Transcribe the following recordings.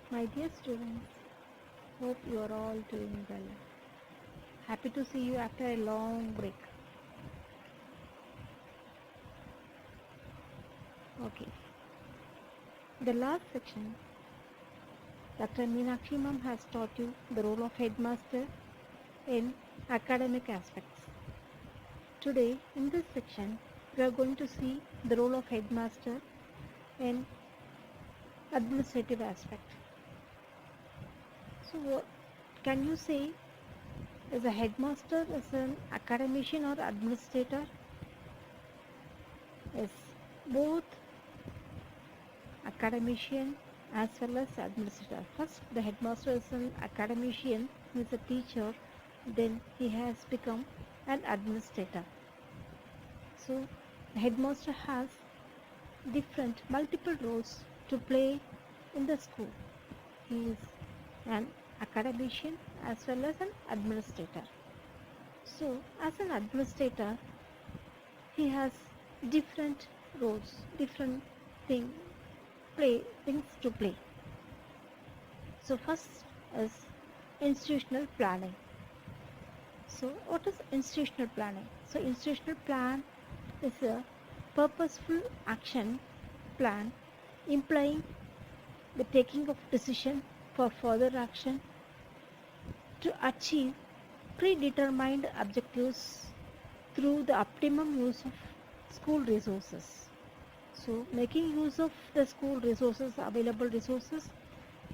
My dear students, hope you are all doing well. Happy to see you after a long break. Okay, the last section, Dr. Meenakshi Ma'am has taught you the role of headmaster in academic aspects. Today, in this section, we are going to see the role of headmaster in administrative aspect. So, what can you say is a headmaster is an academician or administrator? Is both academician as well as administrator. First, the headmaster is an academician, he is a teacher, then he has become an administrator. So, the headmaster has different, multiple roles to play in the school. He is an academician as well as an administrator. So, as an administrator, he has different roles, different thing, things to play. So first is institutional planning. So what is institutional planning? So institutional plan is a purposeful action plan implying the taking of decision for further action to achieve predetermined objectives through the optimum use of school resources. So making use of the school resources, available resources,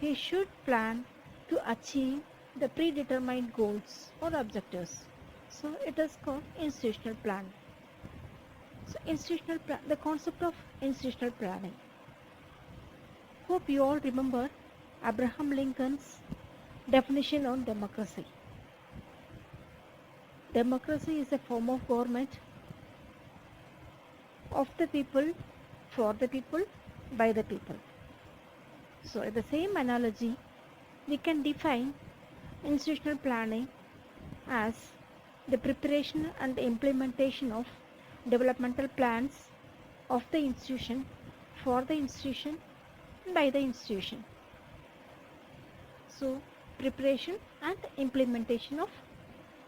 he should plan to achieve the predetermined goals or objectives. So it is called institutional plan. So the concept of institutional planning. Hope you all remember Abraham Lincoln's definition on democracy. Democracy is a form of government of the people, for the people, by the people. So in the same analogy, we can define institutional planning as the preparation and implementation of developmental plans of the institution, for the institution, by the institution. So preparation and implementation of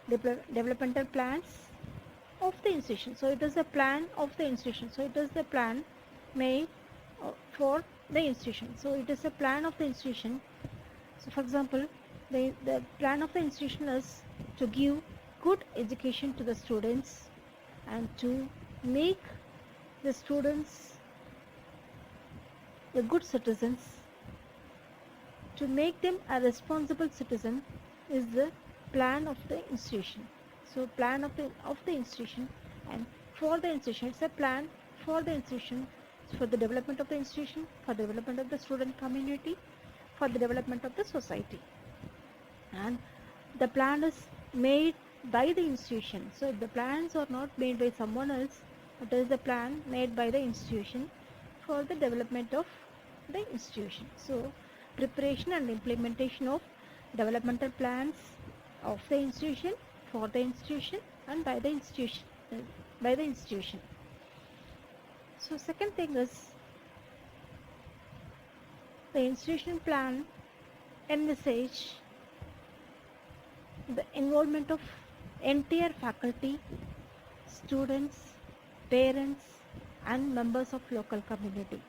developmental plans of the institution. So it is a plan of the institution. So it is the plan made for the institution. So it is a plan of the institution. So for example, the plan of the institution is to give good education to the students and to make the students the good citizens. To make them a responsible citizen is the plan of the institution. So plan of the institution, and for the institution, it's a plan for the institution, for the development of the institution, for the development of the student community, for the development of the society. And the plan is made by the institution. So the plans are not made by someone else, but it is the plan made by the institution for the development of the institution. So preparation and implementation of developmental plans of the institution, for the institution, and by the institution. So second thing is the institution plan envisage the involvement of entire faculty, students, parents, and members of local community.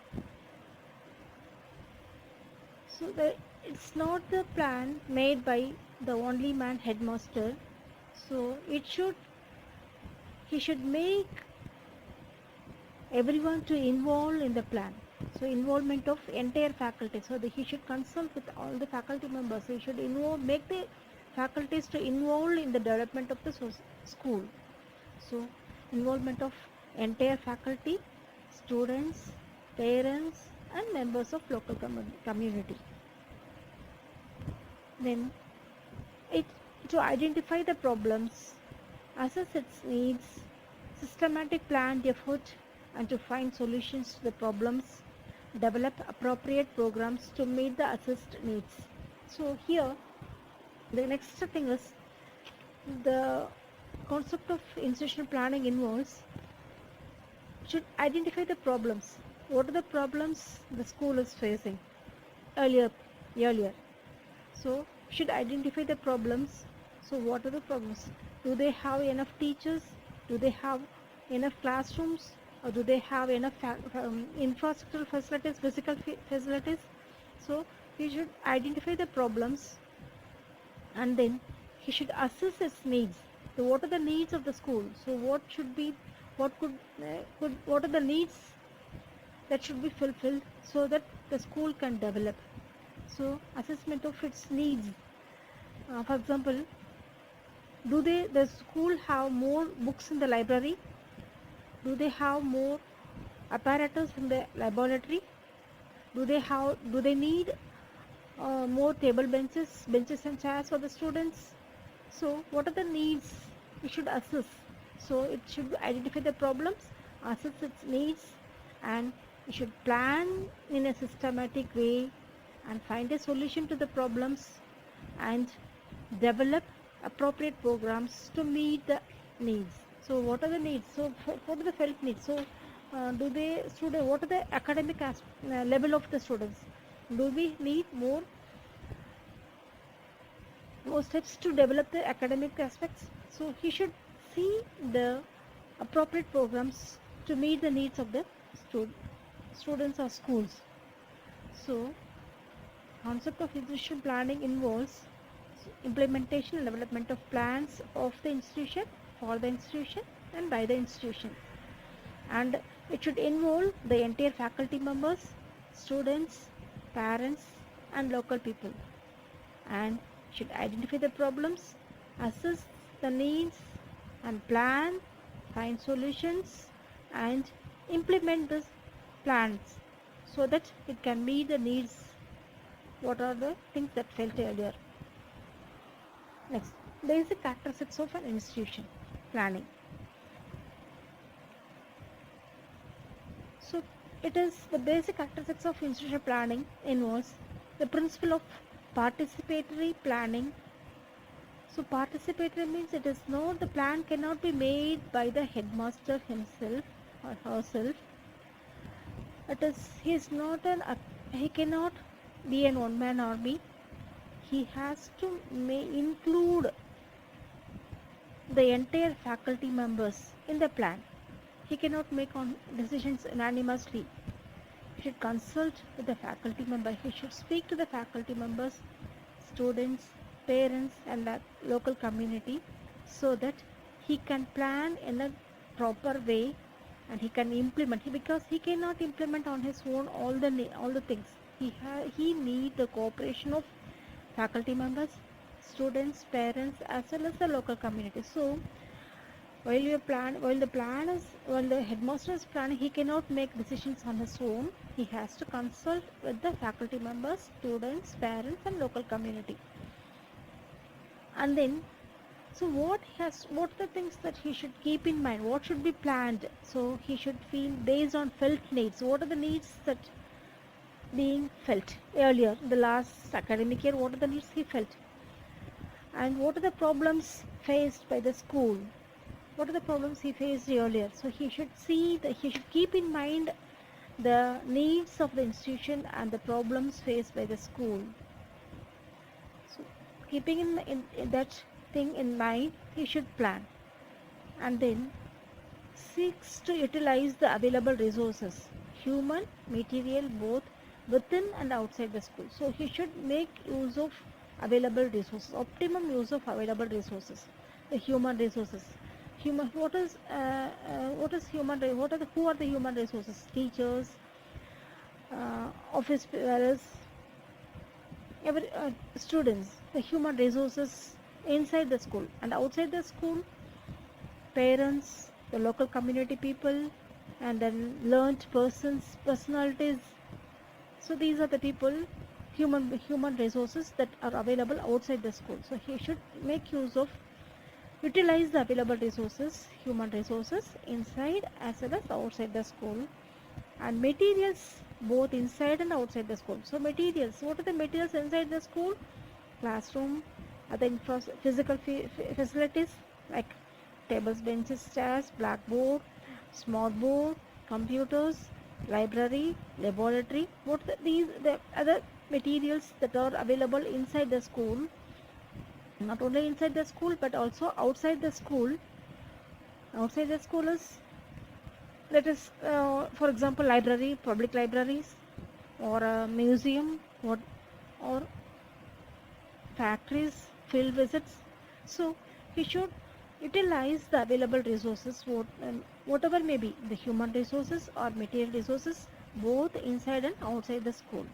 So it's not the plan made by the only man headmaster. So he should make everyone to involve in the plan. So involvement of entire faculty. So he should consult with all the faculty members. He should make the faculties to involve in the development of the school. So involvement of entire faculty, students, parents, and members of local community. Then to identify the problems, assess its needs, systematic planned effort, and to find solutions to the problems, develop appropriate programs to meet the assessed needs. So here the next thing is the concept of institutional planning involves should identify the problems. What are the problems the school is facing? Earlier earlier. So should identify the problems. So what are the problems? Do they have enough teachers? Do they have enough classrooms? Or do they have enough infrastructure facilities, physical facilities? So he should identify the problems, and then he should assess its needs. So what are the needs of the school? So what should be, what what are the needs that should be fulfilled so that the school can develop? So assessment of its needs. For example, do the school have more books in the library? Do they have more apparatus in the laboratory? Do they need more table benches and chairs for the students? So what are the needs we should assess? So it should identify the problems, assess its needs, and we should plan in a systematic way and find a solution to the problems and develop appropriate programs to meet the needs. So what are the needs? So what are the felt needs? So what are the academic level of the students? Do we need more steps to develop the academic aspects? So he should see the appropriate programs to meet the needs of the students or schools. So concept of institution planning involves implementation and development of plans of the institution, for the institution and by the institution, and it should involve the entire faculty members, students, parents and local people, and should identify the problems, assess the needs and plan, find solutions and implement the plans so that it can meet the needs. What are the things that felt earlier? Next, basic characteristics of an institution planning. So it is the basic characteristics of institutional planning involves the principle of participatory planning. So participatory means it is not, the plan cannot be made by the headmaster himself or herself. It is, he cannot be an one-man army. He has to include the entire faculty members in the plan. He cannot make decisions anonymously. He should consult with the faculty member. He should speak to the faculty members, students, parents and the local community so that he can plan in a proper way and he can implement. Because he cannot implement on his own all the things. He need the cooperation of faculty members, students, parents as well as the local community. So while the headmaster is planning, he cannot make decisions on his own. He has to consult with the faculty members, students, parents and local community. And then, so what are the things that he should keep in mind? What should be planned? So he should feel based on felt needs. What are the needs that being felt earlier, the last academic year? What are the needs he felt? And what are the problems faced by the school? What are the problems he faced earlier? So he should he should keep in mind the needs of the institution and the problems faced by the school. So keeping in that thing in mind, he should plan, and then seeks to utilize the available resources, human, material, both within and outside the school. So he should make use of available resources, optimum use of available resources, the human resources. What is human? Who are the human resources? Teachers, office bearers, students. The human resources inside the school and outside the school, parents, the local community people, and then learned personalities. So these are the people, human resources that are available outside the school. So he should make use of, utilize the available resources, human resources inside as well as outside the school, and materials both inside and outside the school. So materials, what are the materials inside the school? Classroom, other physical facilities like tables, benches, chairs, blackboard, smart board, computers, library, laboratory. What are the other materials that are available inside the school, not only inside the school but also outside the school. Outside the school is, let us for example, library, public libraries, or a museum, or factories, field visits. So we should utilize the available resources, whatever may be the human resources or material resources, both inside and outside the school.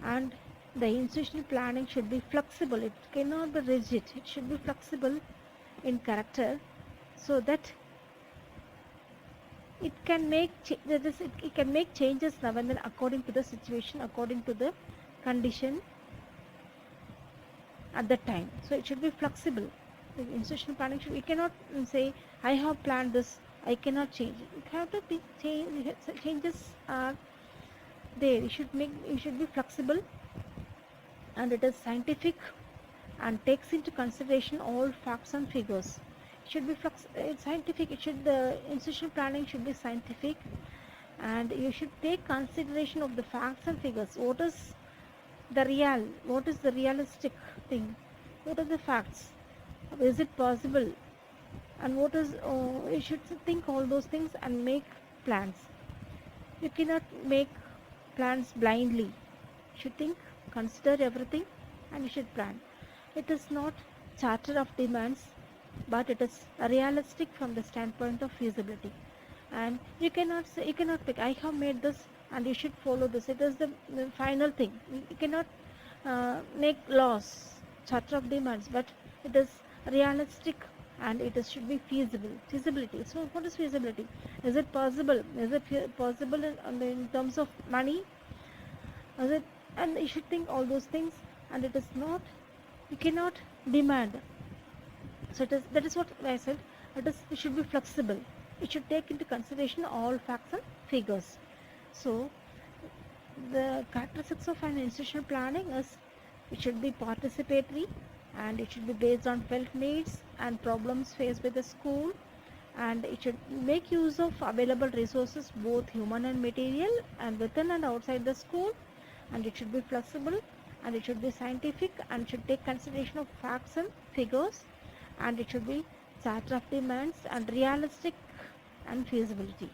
And the institutional planning should be flexible. It cannot be rigid. It should be flexible in character, so that it can make it can make changes now and then according to the situation, according to the condition at that time. So it should be flexible. The institutional planning should, we cannot say I have planned this, I cannot change it. It have to be changes are there. You should be flexible, and it is scientific and takes into consideration all facts and figures. It should be it's scientific. The institutional planning should be scientific, and you should take consideration of the facts and figures. What is the realistic thing? What are the facts? Is it possible? And what is, you should think all those things and make plans. You cannot make plans blindly. You should think, consider everything, and you should plan. It is not charter of demands, but it is realistic from the standpoint of feasibility. And you cannot pick, I have made this and you should follow this. It is the final thing. You cannot make laws, charter of demands, but it is realistic, and should be feasibility. So what is feasibility? Is it possible? Is it possible in terms of money? Is it? And you should think all those things, and it is not, you cannot demand. So that is what I said. It should be flexible. It should take into consideration all facts and figures. So the characteristics of an institutional planning is, it should be participatory, and it should be based on felt needs and problems faced by the school, and it should make use of available resources, both human and material, and within and outside the school, and it should be flexible, and it should be scientific, and should take consideration of facts and figures, and it should be charter of demands and realistic and feasibility.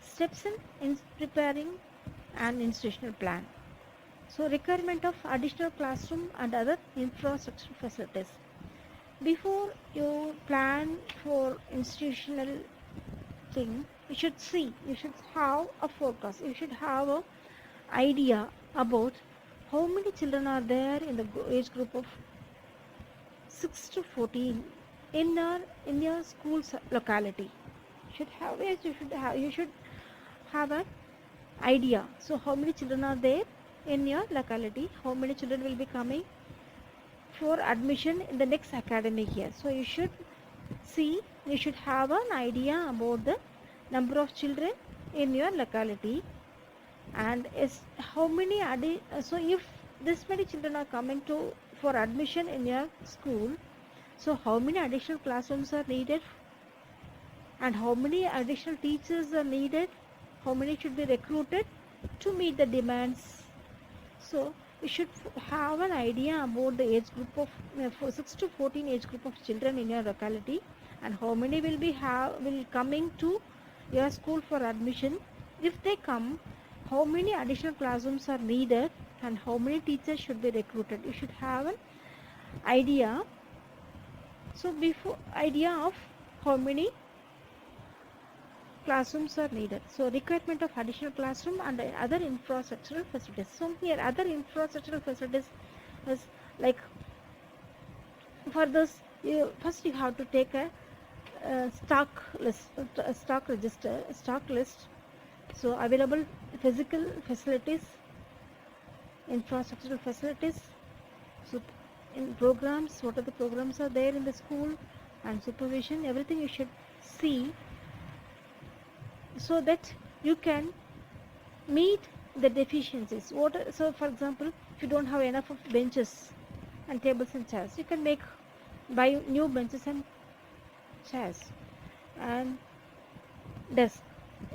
Steps in preparing an institutional plan. So requirement of additional classroom and other infrastructure facilities. Before you plan for institutional thing, you should have a forecast. You should have an idea about how many children are there in the age group of 6 to 14 in your school's locality. You should have an idea. So how many children are there in your locality? How many children will be coming for admission in the next academic year? So you should have an idea about the number of children in your locality, and how many so if this many children are coming for admission in your school, so how many additional classrooms are needed, and how many additional teachers are needed, how many should be recruited to meet the demands. So you should have an idea about the age group of 6 to 14 age group of children in your locality, and how many will coming to your school for admission. If they come, how many additional classrooms are needed, and how many teachers should be recruited. You should have an idea. So idea of how many classrooms are needed. So requirement of additional classroom and other infrastructural facilities. So here other infrastructural facilities is like, for this first you have to take a stock list, stock list. So available physical facilities, infrastructural facilities. So in programs, what are the programs are there in the school, and supervision, everything you should see, so that you can meet the deficiencies. So for example, if you don't have enough of benches and tables and chairs, you can buy new benches and chairs and desk.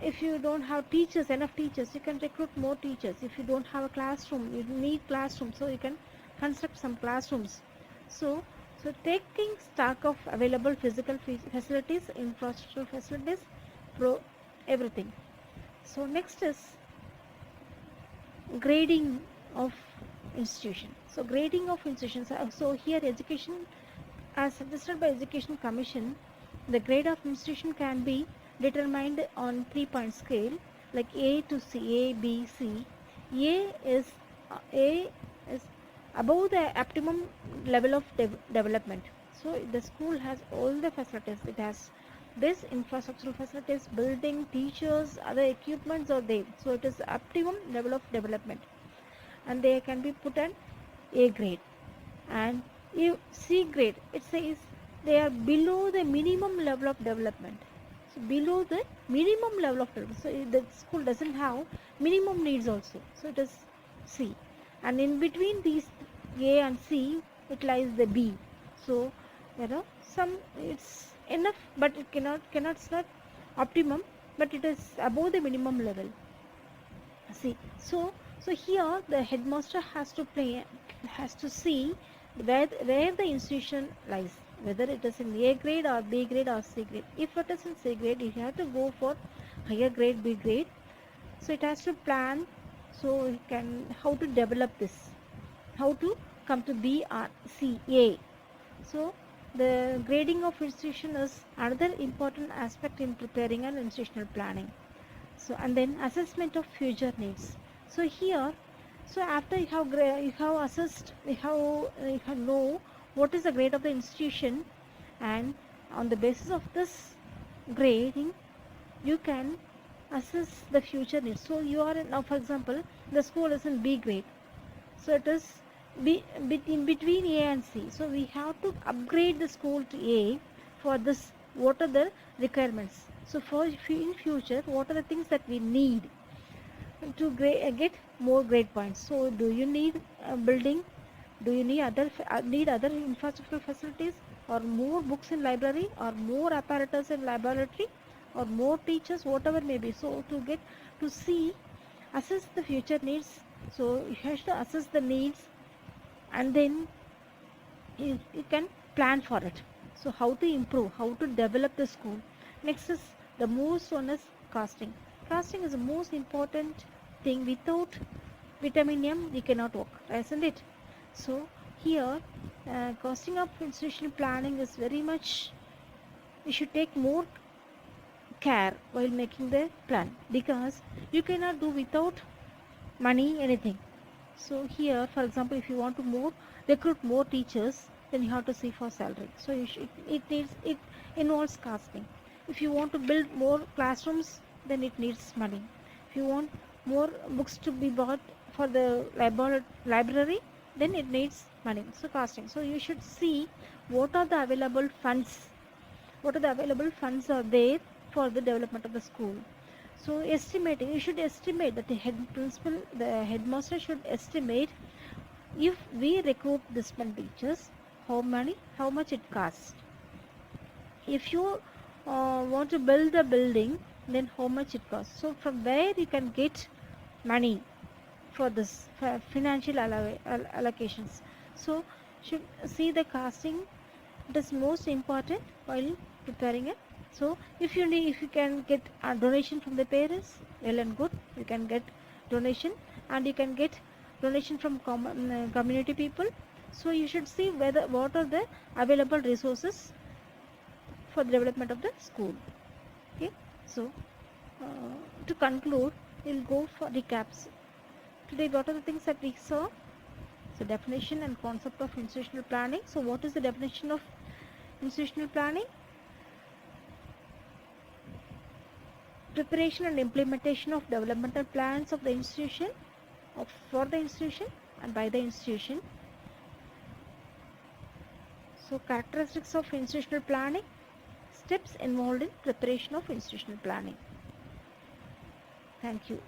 If you don't have teachers, enough teachers, you can recruit more teachers. If you don't have a classroom, you need classroom, so you can construct some classrooms. So, so taking stock of available physical facilities, infrastructural facilities, pro everything. So next is grading of institution. So grading of institutions. So here education, as suggested by Education Commission, the grade of institution can be determined on 3-point scale like A to C, A, B, C. A is above the optimum level of development. So the school has all the facilities. It has this infrastructural facilities, building, teachers, other equipments are there. So it is optimum level of development, and they can be put an A grade. And if C grade, it says they are below the minimum level of development. So below the minimum level of development. So the school doesn't have minimum needs also. So it is C. And in between these A and C, it lies the B. So some it's enough, but it it's not optimum, but it is above the minimum level. See, so here the headmaster has to see where the institution lies, whether it is in A grade or B grade or C grade. If it is in C grade, you have to go for higher grade, B grade. So it has to plan, so you can how to develop this, how to come to B or C, A. So the grading of institution is another important aspect in preparing an institutional planning. So and then assessment of future needs. So here, so after you have assessed, you have know what is the grade of the institution, and on the basis of this grading you can assess the future needs. So you are now, for example, the school is in B grade, so it is in between A and C. So we have to upgrade the school to A. For this, what are the requirements? So for in future, what are the things that we need to get more grade points? So do you need a building? Do you need other infrastructural facilities, or more books in library, or more apparatus in laboratory, or more teachers, whatever may be? So to see, assess the future needs. So you have to assess the needs, and then you can plan for it. So how to improve, how to develop the school. Next is the most one is costing. Costing is the most important thing. Without vitamin M we cannot work, isn't it? So here costing of institutional planning is very much, we should take more care while making the plan, because you cannot do without money anything. So here, for example, if you want to recruit more teachers, then you have to see for salary. So it involves costing. If you want to build more classrooms, then it needs money. If you want more books to be bought for the library, then it needs money. So costing. So you should see what are the available funds, are there for the development of the school. So estimating, you should estimate that the headmaster should estimate, if we recruit this many teachers, how much it costs. If you want to build a building, then how much it costs. So from where you can get money for this, for financial allocations. So should see the costing. It is most important while preparing it. So if you can get a donation from the parents, well and good, you can get donation, and you can get donation from community people. So you should see what are the available resources for the development of the school. Okay, so to conclude, we'll go for recaps. Today, what are the things that we saw? So definition and concept of institutional planning. So what is the definition of institutional planning? Preparation and implementation of developmental plans of the institution, for the institution and by the institution. So characteristics of institutional planning, steps involved in preparation of institutional planning. Thank you.